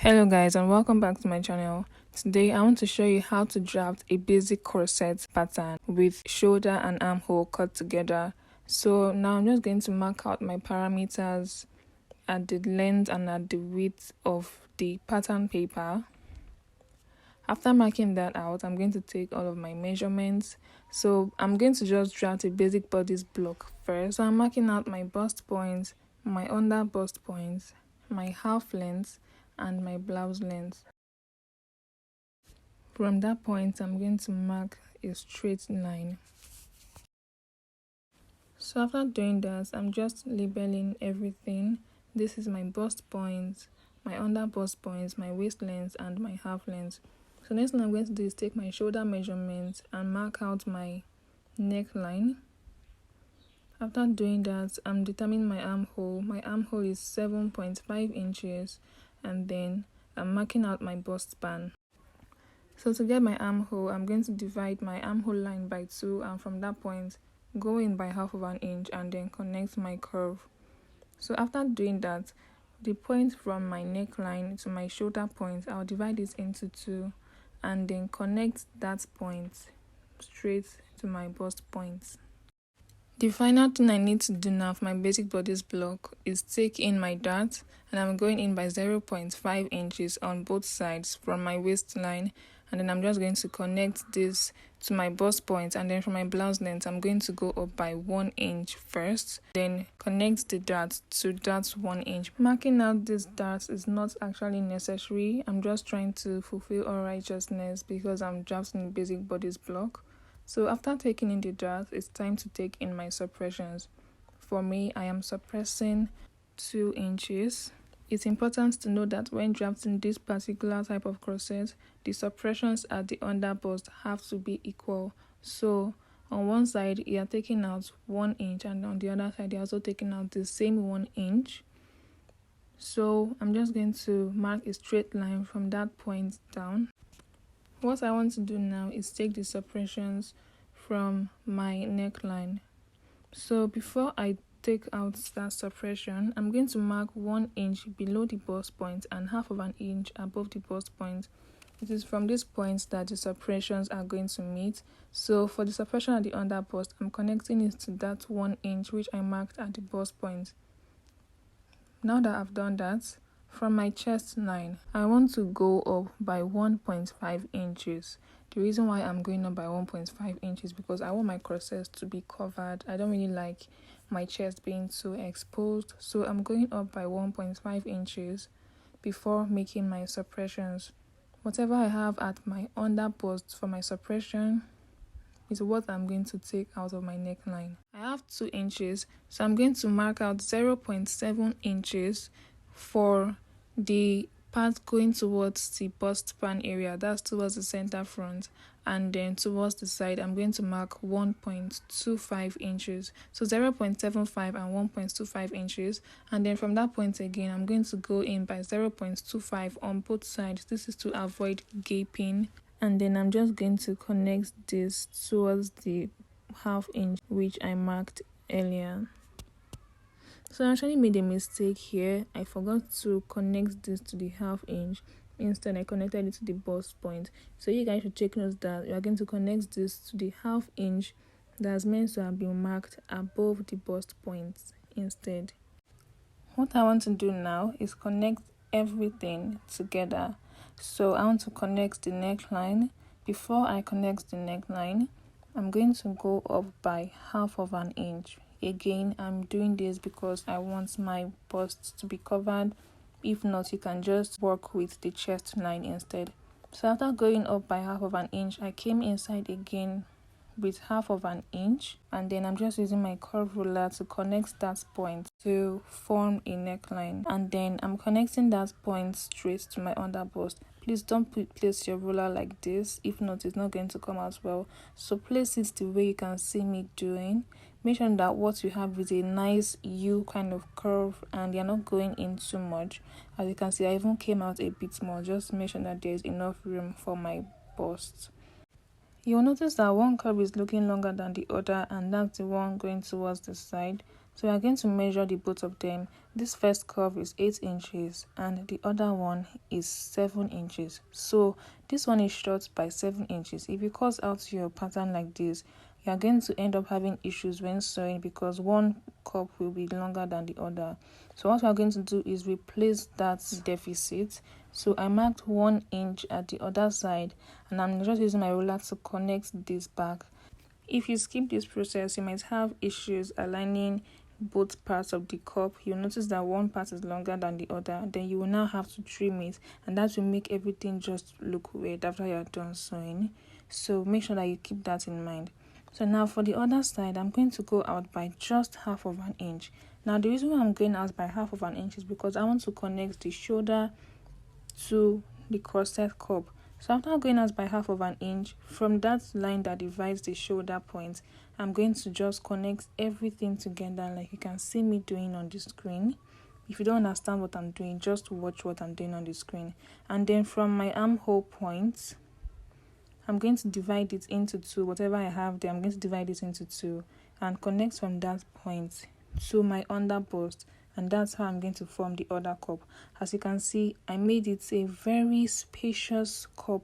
Hello guys, and welcome back to my channel. Today I want to show you how to draft a basic corset pattern with shoulder and armhole cut together. So now I'm just going to mark out my parameters at the length and at the width of the pattern paper. After marking that out, I'm going to take all of my measurements. So I'm going to just draft a basic bodice block first. So I'm marking out my bust points, my under bust points, my half length, and my blouse length. From that point, I'm going to mark a straight line. So after doing that, I'm just labeling everything. This is my bust points, my under bust points, my waist length, and my half length. So next thing I'm going to do is take my shoulder measurement and mark out my neckline. After doing that, I'm determining my armhole. My armhole is 7.5 inches, and then I'm marking out my bust span. So to get my armhole, I'm going to divide my armhole line by 2, and from that point, go in by half of an inch and then connect my curve. So after doing that, the point from my neckline to my shoulder point, I'll divide it into 2 and then connect that point straight to my bust point. The final thing I need to do now for my basic bodice block is take in my dart, and I'm going in by 0.5 inches on both sides from my waistline, and then I'm just going to connect this to my bust point, and then from my blouse length I'm going to go up by 1 inch first, then connect the dart to that 1 inch. Marking out this dart is not actually necessary. I'm just trying to fulfill all righteousness because I'm drafting a basic bodice block. So after taking in the dart, it's time to take in my suppressions. For me, I am suppressing 2 inches. It's important to know that when drafting this particular type of corset, the suppressions at the under bust have to be equal. So on one side, you are taking out 1 inch, and on the other side, you're also taking out the same 1 inch. So I'm just going to mark a straight line from that point down. What I want to do now is take the suppressions from my neckline. So before I take out that suppression, I'm going to mark 1 inch below the bust point and half of an inch above the bust point. It is from this point that the suppressions are going to meet. So for the suppression at the under bust, I'm connecting it to that 1 inch which I marked at the bust point. Now that I've done that, from my chest line, I want to go up by 1.5 inches. The reason why I'm going up by 1.5 inches is because I want my corset to be covered. I don't really like my chest being so exposed. So I'm going up by 1.5 inches before making my suppressions. Whatever I have at my under bust for my suppression is what I'm going to take out of my neckline. I have 2 inches, so I'm going to mark out 0.7 inches for the part going towards the bust span area, that's towards the center front, and then towards the side I'm going to mark 1.25 inches. So 0.75 and 1.25 inches, and then from that point again I'm going to go in by 0.25 on both sides. This is to avoid gaping, and then I'm just going to connect this towards the half inch which I marked earlier. So I actually made a mistake here. I forgot to connect this to the half inch. Instead, I connected it to the bust point. So you guys should take note that you are going to connect this to the half inch that's meant to have been marked above the bust point instead. What I want to do now is connect everything together. So I want to connect the neckline. Before I connect the neckline, I'm going to go up by half of an inch. Again, I'm doing this because I want my bust to be covered. If not, you can just work with the chest line instead. So after going up by half of an inch, I came inside again with half of an inch, and then I'm just using my curve ruler to connect that point to form a neckline, and then I'm connecting that point straight to my under bust. Please don't place your ruler like this, if not it's not going to come out well. So place it the way you can see me doing. Make sure that what you have is a nice U kind of curve and you're not going in too much. As you can see, I even came out a bit more. Just make sure that there's enough room for my bust. You'll notice that one curve is looking longer than the other, and that's the one going towards the side. So we are going to measure the both of them. This first curve is 8 inches and the other one is 7 inches. So this one is short by 7 inches. If you cut out your pattern like this, you are going to end up having issues when sewing because one cup will be longer than the other. So what we are going to do is replace that deficit. So I marked 1 inch at the other side and I'm just using my ruler to connect this back. If you skip this process, you might have issues aligning both parts of the cup. You'll notice that one part is longer than the other. Then you will now have to trim it, and that will make everything just look weird after you're done sewing. So make sure that you keep that in mind. So now for the other side, I'm going to go out by just half of an inch. Now the reason why I'm going out by half of an inch is because I want to connect the shoulder to the corset cup. So after going out by half of an inch, from that line that divides the shoulder point, I'm going to just connect everything together like you can see me doing on the screen. If you don't understand what I'm doing, just watch what I'm doing on the screen. And then from my armhole point, I'm going to divide it into two. Whatever I have there, I'm going to divide it into two and connect from that point to my under bust. And that's how I'm going to form the other cup. As you can see, I made it a very spacious cup.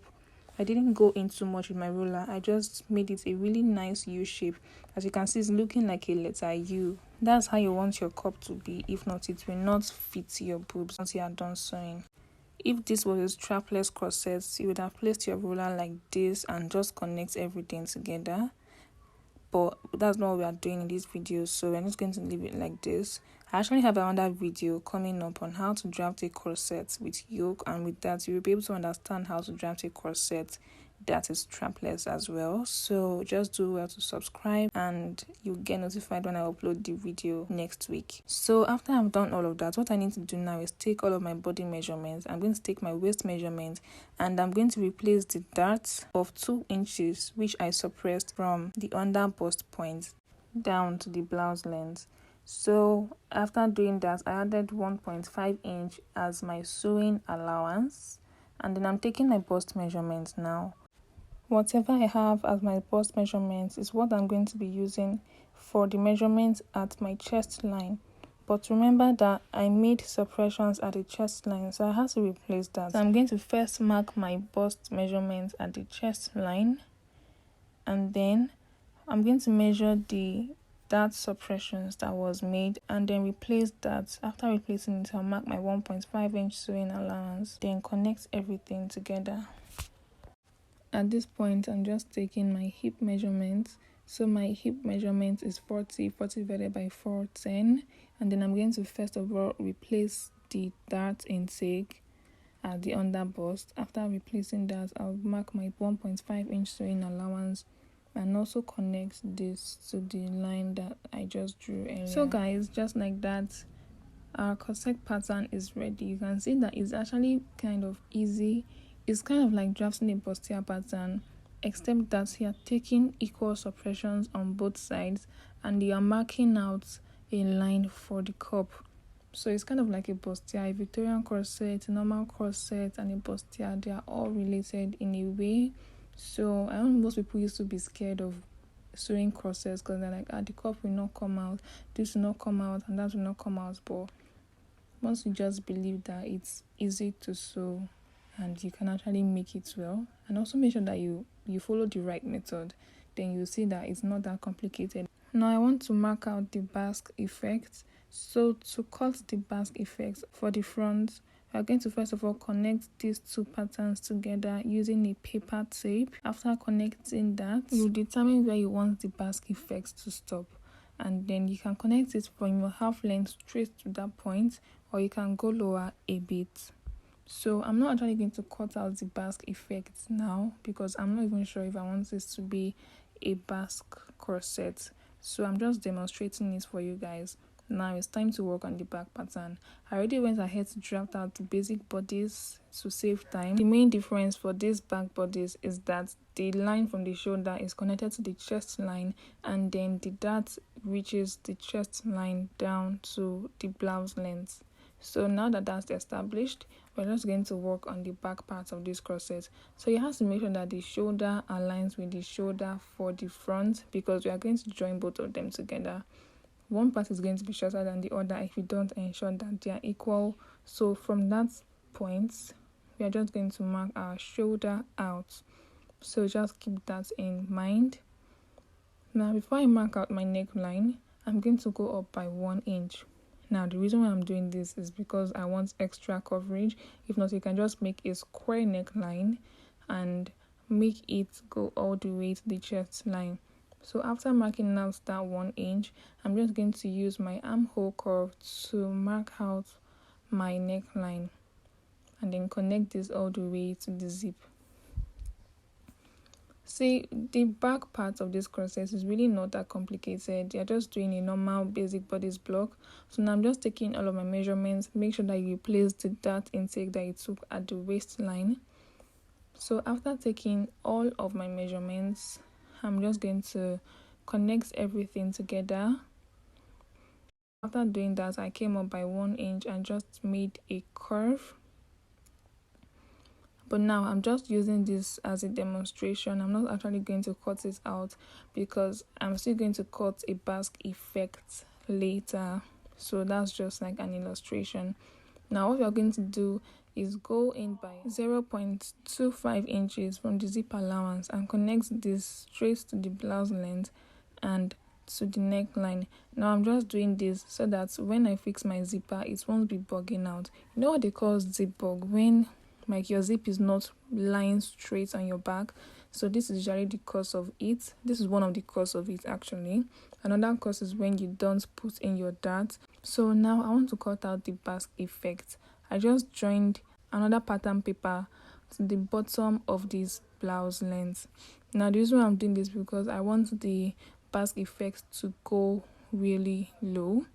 I didn't go into much with my ruler. I just made it a really nice U shape. As you can see, it's looking like a letter U. That's how you want your cup to be. If not, it will not fit your boobs once you are done sewing. If this was a strapless corset, you would have placed your ruler like this and just connect everything together. But that's not what we are doing in this video, so we're just going to leave it like this. I actually have another video coming up on how to draft a corset with yoke, and with that you will be able to understand how to draft a corset that is strapless as well. So just do well to subscribe and you'll get notified when I upload the video next week. So after I've done all of that, what I need to do now is take all of my body measurements. I'm going to take my waist measurement and I'm going to replace the dart of 2 inches which I suppressed from the under bust point down to the blouse length. So after doing that, I added 1.5 inch as my sewing allowance, and then I'm taking my bust measurement now. Whatever I have as my bust measurements is what I'm going to be using for the measurements at my chest line. But remember that I made suppressions at the chest line, so I have to replace that. So I'm going to first mark my bust measurements at the chest line, and then I'm going to measure the dart suppressions that was made and then replace that. After replacing it, I'll mark my 1.5 inch sewing allowance, then connect everything together. At this point, I'm just taking my hip measurements. So my hip measurement is 40 divided by 410, and then I'm going to first of all replace the dart intake at the under bust. After replacing that, I'll mark my 1.5 inch sewing allowance and also connect this to the line that I just drew earlier. So guys, just like that, our corset pattern is ready. You can see that it's actually kind of easy. It's kind of like drafting a bustier pattern, except that you are taking equal suppressions on both sides and you are marking out a line for the cup. So it's kind of like a bustier, a Victorian corset, a normal corset, and a bustier. They are all related in a way. So I know most people used to be scared of sewing corsets because they're like, the cup will not come out, this will not come out, and that will not come out. But once you just believe that it's easy to sew and you can actually make it well, and also make sure that you follow the right method, then you'll see that it's not that complicated. Now I want to mark out the basque effect. So to cut the basque effect for the front, we are going to first of all connect these two patterns together using a paper tape. After connecting that, you determine where you want the basque effect to stop, and then you can connect it from your half length straight to that point, or you can go lower a bit. So I'm not actually going to cut out the basque effect now because I'm not even sure if I want this to be a basque corset. So I'm just demonstrating it for you guys. Now it's time to work on the back pattern. I already went ahead to draft out the basic bodies to save time. The main difference for these back bodies is that the line from the shoulder is connected to the chest line, and then the dart reaches the chest line down to the blouse length. So now that that's established, we're just going to work on the back part of this corset. So you have to make sure that the shoulder aligns with the shoulder for the front because we are going to join both of them together. one part is going to be shorter than the other if you don't ensure that they are equal. So from that point, we are just going to mark our shoulder out. So just keep that in mind. Now before I mark out my neckline, I'm going to go up by 1 inch. Now the reason why I'm doing this is because I want extra coverage. If not, you can just make a square neckline and make it go all the way to the chest line. So after marking out that 1 inch, I'm just going to use my armhole curve to mark out my neckline and then connect this all the way to the zip. See, the back part of this corset is really not that complicated. You're just doing a normal basic bodice block. So now I'm just taking all of my measurements. Make sure that you place the dart intake that you took at the waistline. So after taking all of my measurements, I'm just going to connect everything together. After doing that, I came up by 1 inch and just made a curve. But now I'm just using this as a demonstration. I'm not actually going to cut it out because I'm still going to cut a basque effect later. So that's just like an illustration. Now what we're going to do is go in by 0.25 inches from the zip allowance and connect this straight to the blouse length and to the neckline. Now I'm just doing this so that when I fix my zipper, it won't be bugging out. You know what they call zip bug? When like your zip is not lying straight on your back. So this is usually the cause of it. This is one of the cause of it actually. Another cause is when you don't put in your dart. So now I want to cut out the basque effect. I just joined another pattern paper to the bottom of this blouse length. Now the reason why I'm doing this because I want the basque effect to go really low.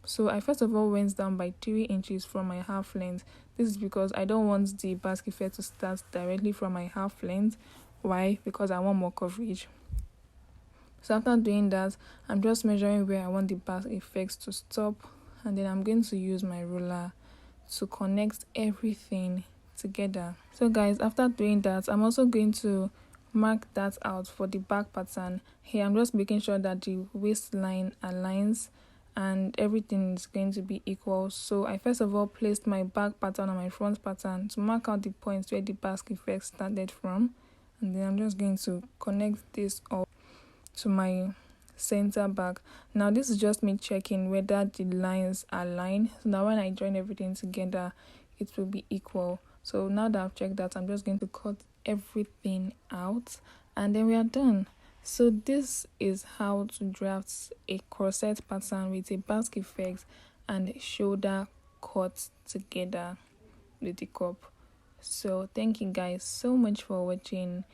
So I first of all went down by 3 inches from my half length. This is because I don't want the basque effect to start directly from my half length. Why? Because I want more coverage. So after doing that, I'm just measuring where I want the basque effects to stop, and then I'm going to use my ruler to connect everything together. So guys, after doing that, I'm also going to mark that out for the back pattern. Here I'm just making sure that the waistline aligns and everything is going to be equal. So I first of all placed my back pattern on my front pattern to mark out the points where the basque effect started from, and then I'm just going to connect this up to my center back. Now this is just me checking whether the lines align, so now when I join everything together it will be equal. So now that I've checked that, I'm just going to cut everything out and then we are done. So this is how to draft a corset pattern with a basque effect and shoulder cut together with the cup. So thank you guys so much for watching,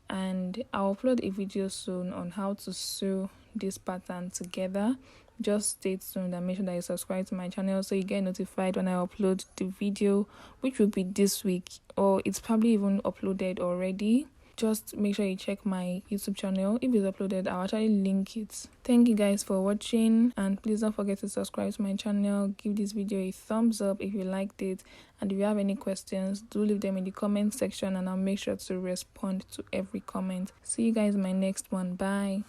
and I'll upload a video soon on how to sew this pattern together. Just stay tuned and make sure that you subscribe to my channel so you get notified when I upload the video, which will be this week, or it's probably even uploaded already. Just make sure you check my YouTube channel. If it's uploaded, I'll actually link it. Thank you guys for watching, and please don't forget to subscribe to my channel. Give this video a thumbs up if you liked it, and if you have any questions, do leave them in the comment section and I'll make sure to respond to every comment. See you guys in my next one. Bye.